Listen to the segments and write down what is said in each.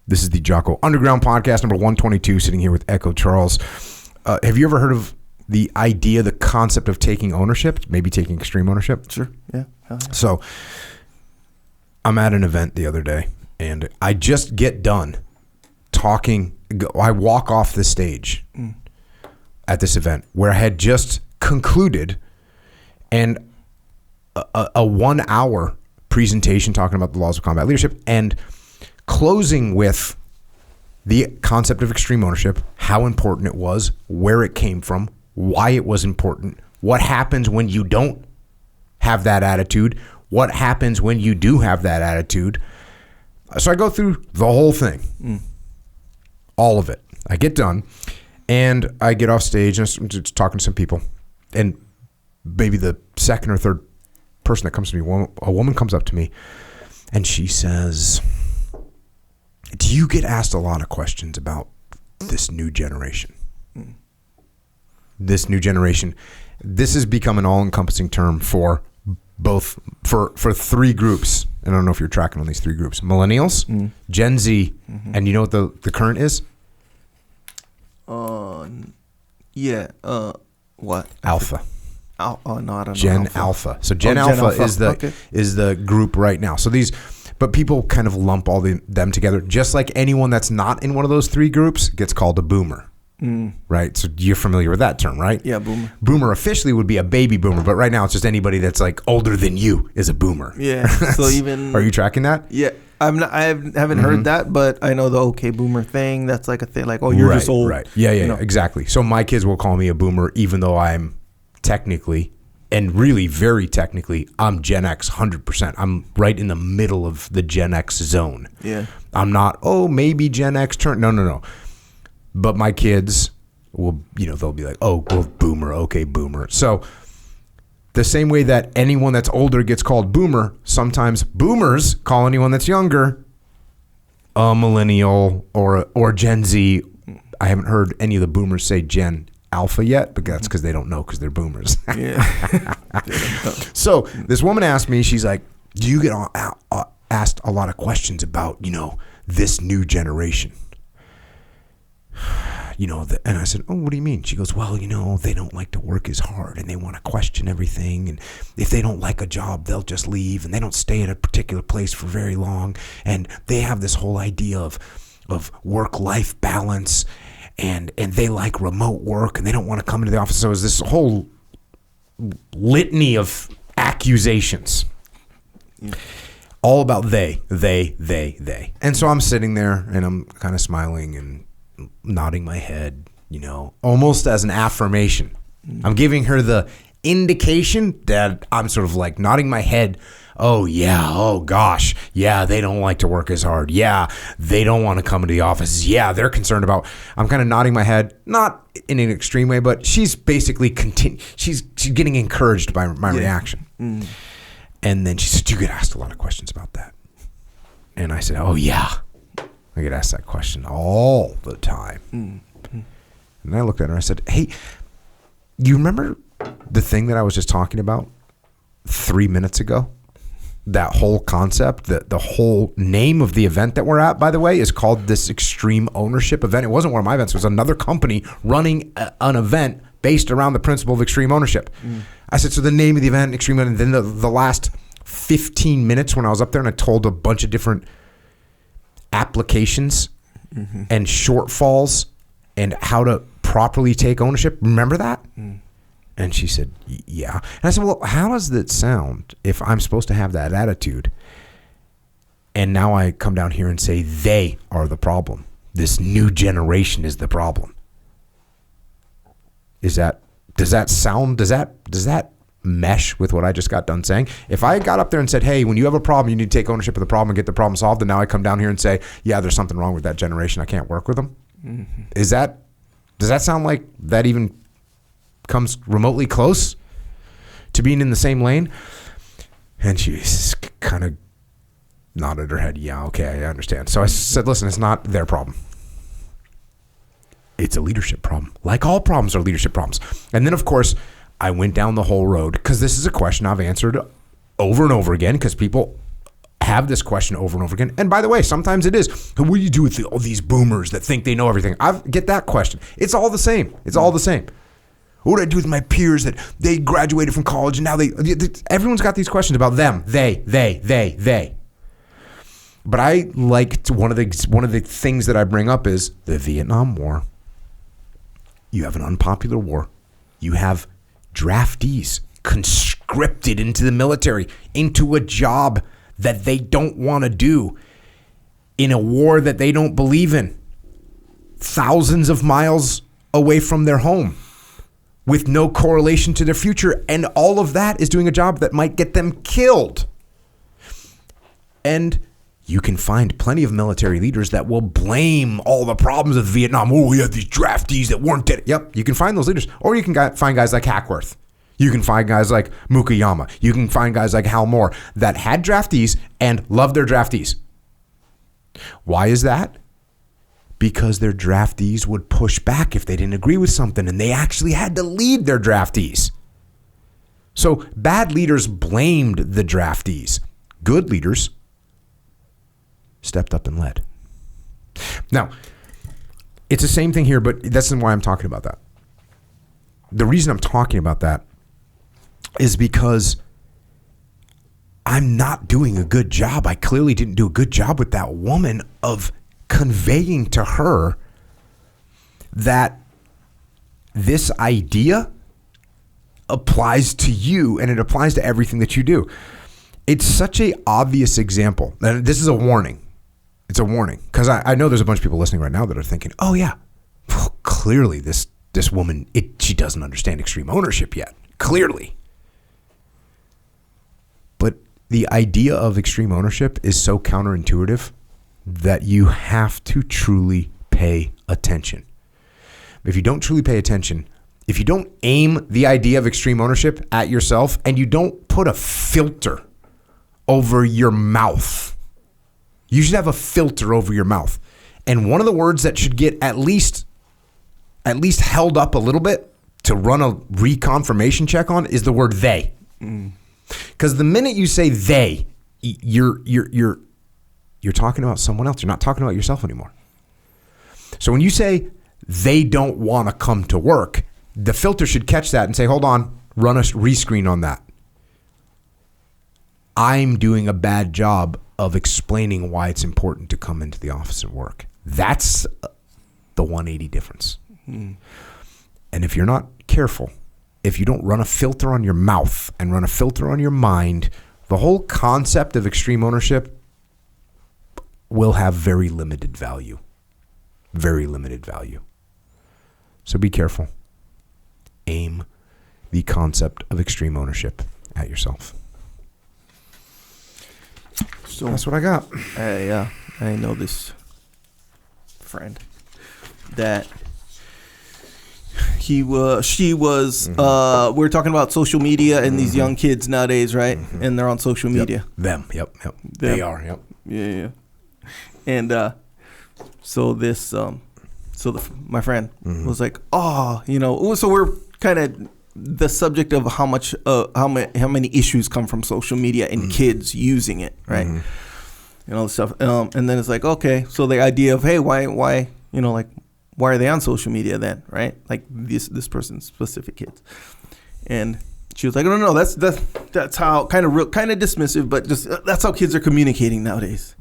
This is the Jocko Underground Podcast, number 122, sitting here with Echo Charles. Have you ever heard of the idea, the concept of taking ownership, maybe taking extreme ownership? Sure, yeah. Hell yeah. So I'm at an event the other day, and I just get done talking. I walk off the stage at this event where I had just concluded and a 1 hour presentation talking about the laws of combat leadership and closing with the concept of extreme ownership, how important it was, where it came from, why it was important, what happens when you don't have that attitude, what happens when you do have that attitude. So I go through the whole thing, all of it. I get done, and I get off stage, and I'm just talking to some people, and maybe the second or third person that comes to me, a woman comes up to me, and she says, do you get asked a lot of questions about this new generation? This new generation. This has become an all-encompassing term for both, for three groups. And I don't know if you're tracking on these three groups. Millennials, Gen Z, and you know what the current is? Yeah. What? Alpha. Oh, no, I don't know. Gen Alpha. So Gen Alpha is the group right now. So these, but people kind of lump all them together. Just like anyone that's not in one of those three groups gets called a boomer. Right? So you're familiar with that term, right? Yeah, boomer. Boomer officially would be a baby boomer, but right now it's just anybody that's like older than you is a boomer. Yeah. So even Are you tracking that? Yeah. I haven't heard that, but I know the okay boomer thing. That's like a thing, like, oh, you're just old. Right. Yeah, exactly. So my kids will call me a boomer, even though I'm technically, and really very technically, I'm Gen X 100%. I'm right in the middle of the Gen X zone. Yeah. I'm not, maybe Gen X turn. No. But my kids will, they'll be like, oh, well, boomer, okay, boomer. So the same way that anyone that's older gets called boomer, sometimes boomers call anyone that's younger a millennial or Gen Z. I haven't heard any of the boomers say Gen Alpha yet, but that's because they don't know because they're boomers. Yeah. So this woman asked me, she's like, do you get asked a lot of questions about, this new generation? And I said, oh, what do you mean? She goes, well, they don't like to work as hard and they want to question everything. And if they don't like a job, they'll just leave and they don't stay at a particular place for very long. And they have this whole idea of work-life balance and they like remote work and they don't want to come into the office. So it was this whole litany of accusations. Yeah. All about they. And so I'm sitting there and I'm kind of smiling and nodding my head, almost as an affirmation. I'm giving her the indication that I'm sort of like nodding my head. Oh yeah, oh gosh, yeah, they don't like to work as hard. Yeah, they don't want to come into the office. Yeah, they're concerned about. I'm kind of nodding my head, not in an extreme way, but she's basically she's getting encouraged by my reaction. And then she said, "You get asked a lot of questions about that." And I said, "Oh yeah, I get asked that question all the time." And I looked at her and I said, "Hey, you remember the thing that I was just talking about 3 minutes ago? That whole concept, the whole name of the event that we're at, by the way, is called this Extreme Ownership event. It wasn't one of my events. It was another company running an event based around the principle of extreme ownership." I said, so the name of the event, Extreme Ownership, and then the last 15 minutes when I was up there and I told a bunch of different applications and shortfalls and how to properly take ownership. Remember that? And she said, yeah. And I said, well, how does that sound if I'm supposed to have that attitude? And now I come down here and say they are the problem. This new generation is the problem. Does that mesh with what I just got done saying? If I got up there and said, hey, when you have a problem, you need to take ownership of the problem and get the problem solved, and now I come down here and say, yeah, there's something wrong with that generation, I can't work with them. Does that sound like that even comes remotely close to being in the same lane? And she kind of nodded her head. Yeah, okay, I understand. So I said, listen, it's not their problem. It's a leadership problem. Like all problems are leadership problems. And then, of course, I went down the whole road because this is a question I've answered over and over again because people have this question over and over again. And by the way, sometimes it is, what do you do with all these boomers that think they know everything? I get that question. It's all the same. It's all the same. What do I do with my peers that they graduated from college and now everyone's got these questions about them. They. But I like one of the things that I bring up is the Vietnam War. You have an unpopular war. You have draftees conscripted into the military, into a job that they don't want to do, in a war that they don't believe in, thousands of miles away from their home, with no correlation to their future. And all of that is doing a job that might get them killed. And you can find plenty of military leaders that will blame all the problems of Vietnam. Oh, we had these draftees that weren't dead. Yep, you can find those leaders. Or you can find guys like Hackworth. You can find guys like Mukayama. You can find guys like Hal Moore that had draftees and loved their draftees. Why is that? Because their draftees would push back if they didn't agree with something, and they actually had to lead their draftees. So bad leaders blamed the draftees. Good leaders stepped up and led. Now, it's the same thing here, but that's why I'm talking about that. The reason I'm talking about that is because I'm not doing a good job. I clearly didn't do a good job with that woman of conveying to her that this idea applies to you and it applies to everything that you do. It's such an obvious example. And this is a warning. It's a warning. Because I know there's a bunch of people listening right now that are thinking, oh yeah, well, clearly this woman, she doesn't understand extreme ownership yet. Clearly. But the idea of extreme ownership is so counterintuitive that you have to truly pay attention. If you don't truly pay attention, if you don't aim the idea of extreme ownership at yourself and you don't put a filter over your mouth, you should have a filter over your mouth. And one of the words that should get at least held up a little bit to run a reconfirmation check on is the word they. Because the minute you say they, you're talking about someone else. You're not talking about yourself anymore. So when you say they don't want to come to work, the filter should catch that and say, hold on, run a rescreen on that. I'm doing a bad job of explaining why it's important to come into the office and work. That's the 180 difference. And if you're not careful, if you don't run a filter on your mouth and run a filter on your mind, the whole concept of extreme ownership will have very limited value. Very limited value. So be careful. Aim the concept of extreme ownership at yourself. So that's what I got. I know this friend that she was we're talking about social media and these young kids nowadays, right? And they're on social media. Them. They are. Yep. Yeah. And my friend was like, so we're kind of the subject of how many issues come from social media and kids using it, right? Stuff. And then it's like, okay, so the idea of, hey, why are they on social media then, right? Like this person's specific kids. And she was like, no, that's how kind of dismissive, but just that's how kids are communicating nowadays.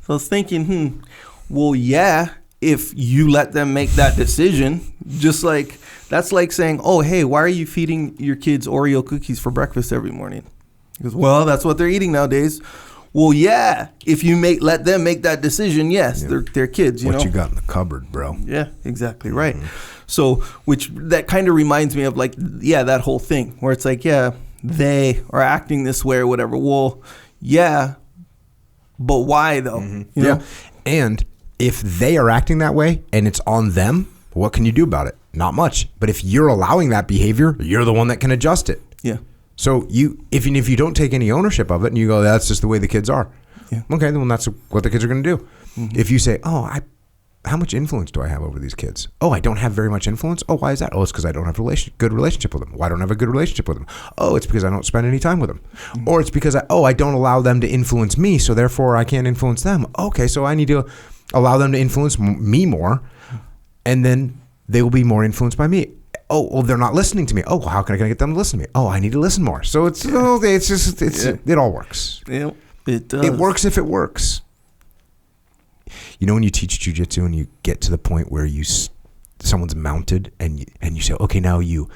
So I was thinking, well, yeah, if you let them make that decision, just like that's like saying, oh, hey, why are you feeding your kids Oreo cookies for breakfast every morning? He goes, well, that's what they're eating nowadays. Well, yeah, if you let them make that decision, yes, they're kids. You got in the cupboard, bro? Yeah, exactly right. So, that kind of reminds me of that whole thing where it's like, yeah, they are acting this way or whatever. Well, yeah, but why though? You know? And if they are acting that way and it's on them, what can you do about it? Not much. But if you're allowing that behavior, you're the one that can adjust it. Yeah. So if you don't take any ownership of it and you go, that's just the way the kids are. Yeah. Okay, then that's what the kids are going to do. If you say, oh, how much influence do I have over these kids? Oh, I don't have very much influence. Oh, why is that? Oh, it's because I don't have a good relationship with them. Why don't I have a good relationship with them? Oh, it's because I don't spend any time with them. Or it's because I don't allow them to influence me, so therefore I can't influence them. Okay, so I need to allow them to influence me more, and then they will be more influenced by me. Oh, well, they're not listening to me. Oh, well, how can I get them to listen to me? Oh, I need to listen more. So it all works. Yeah, it does. It works if it works. You know, when you teach Jiu Jitsu and you get to the point where someone's mounted and you say, okay, now you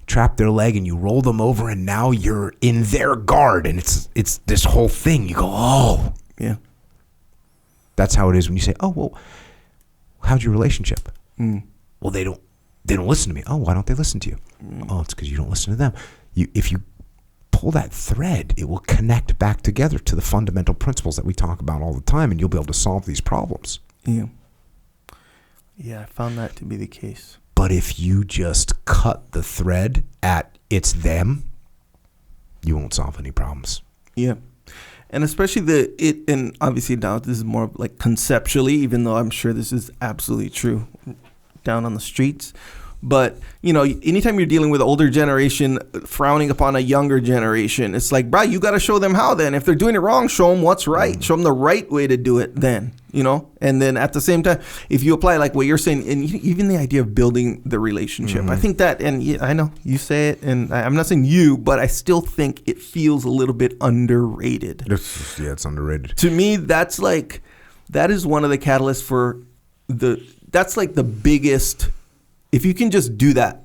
trap their leg and you roll them over and now you're in their guard and it's this whole thing. You go, oh. Yeah. That's how it is when you say, oh, well, how's your relationship? Well, they don't listen to me. Oh, why don't they listen to you? Oh, it's because you don't listen to them. If you pull that thread, it will connect back together to the fundamental principles that we talk about all the time, and you'll be able to solve these problems. Yeah. Yeah, I found that to be the case. But if you just cut the thread at it's them, you won't solve any problems. Yeah. And especially and obviously now this is more like conceptually, even though I'm sure this is absolutely true down on the streets. But, you know, anytime you're dealing with older generation frowning upon a younger generation, it's like, bro, you got to show them how then. If they're doing it wrong, show them what's right. Show them the right way to do it then, you know. And then at the same time, if you apply like what you're saying, and even the idea of building the relationship, I think that, and yeah, I know you say it, and I'm not saying you, but I still think it feels a little bit underrated. It's underrated. To me, that is one of the catalysts for that's like the biggest. If you can just do that,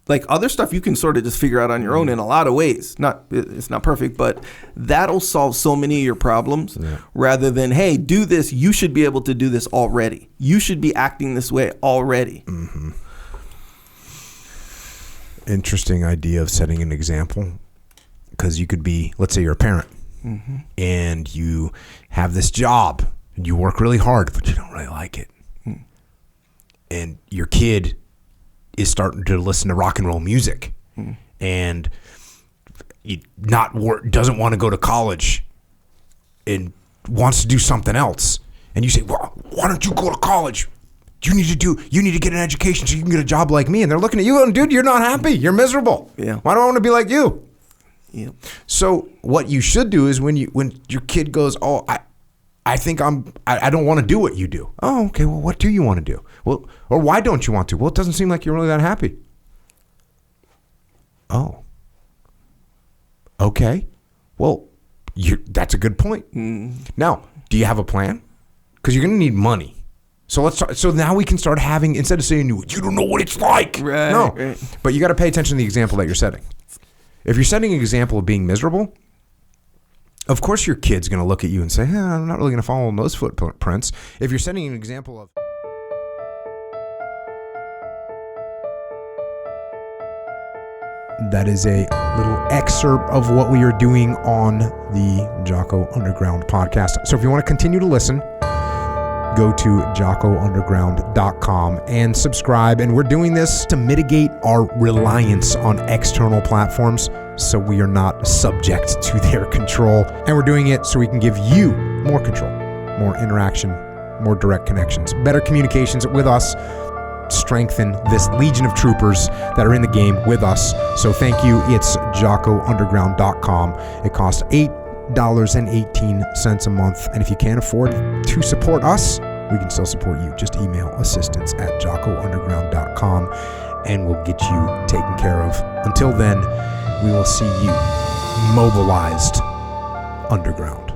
like other stuff you can sort of just figure out on your own in a lot of ways. It's not perfect, but that'll solve so many of your problems rather than, hey, do this. You should be able to do this already. You should be acting this way already. Mm-hmm. Interesting idea of setting an example, because you could be, let's say you're a parent and you have this job and you work really hard, but you don't really like it. And your kid is starting to listen to rock and roll music and doesn't want to go to college and wants to do something else. And you say, well, why don't you go to college? You need to get an education so you can get a job like me. And they're looking at you going, dude, you're not happy. You're miserable. Yeah. Why do I want to be like you? Yep. So what you should do is when your kid goes, oh, I think I don't want to do what you do. Oh, okay. Well, what do you want to do? Well, or why don't you want to? Well, it doesn't seem like you're really that happy. Oh. Okay. Well, that's a good point. Now, do you have a plan? Because you're going to need money. So now we can start having, instead of saying you don't know what it's like. Right. No. Right. But you got to pay attention to the example that you're setting. If you're setting an example of being miserable, of course your kid's going to look at you and say, I'm not really going to follow in those footprints. If you're setting an example of... That is a little excerpt of what we are doing on the Jocko Underground podcast. So if you want to continue to listen, go to jockounderground.com and subscribe. And we're doing this to mitigate our reliance on external platforms so we are not subject to their control. And we're doing it so we can give you more control, more interaction, more direct connections, better communications with us, strengthen this legion of troopers that are in the game with us. So thank you. It's jockounderground.com. It costs $8.18 a month. And if you can't afford to support us, we can still support you. Just email assistance@jockounderground.com and we'll get you taken care of. Until then, we will see you mobilized underground.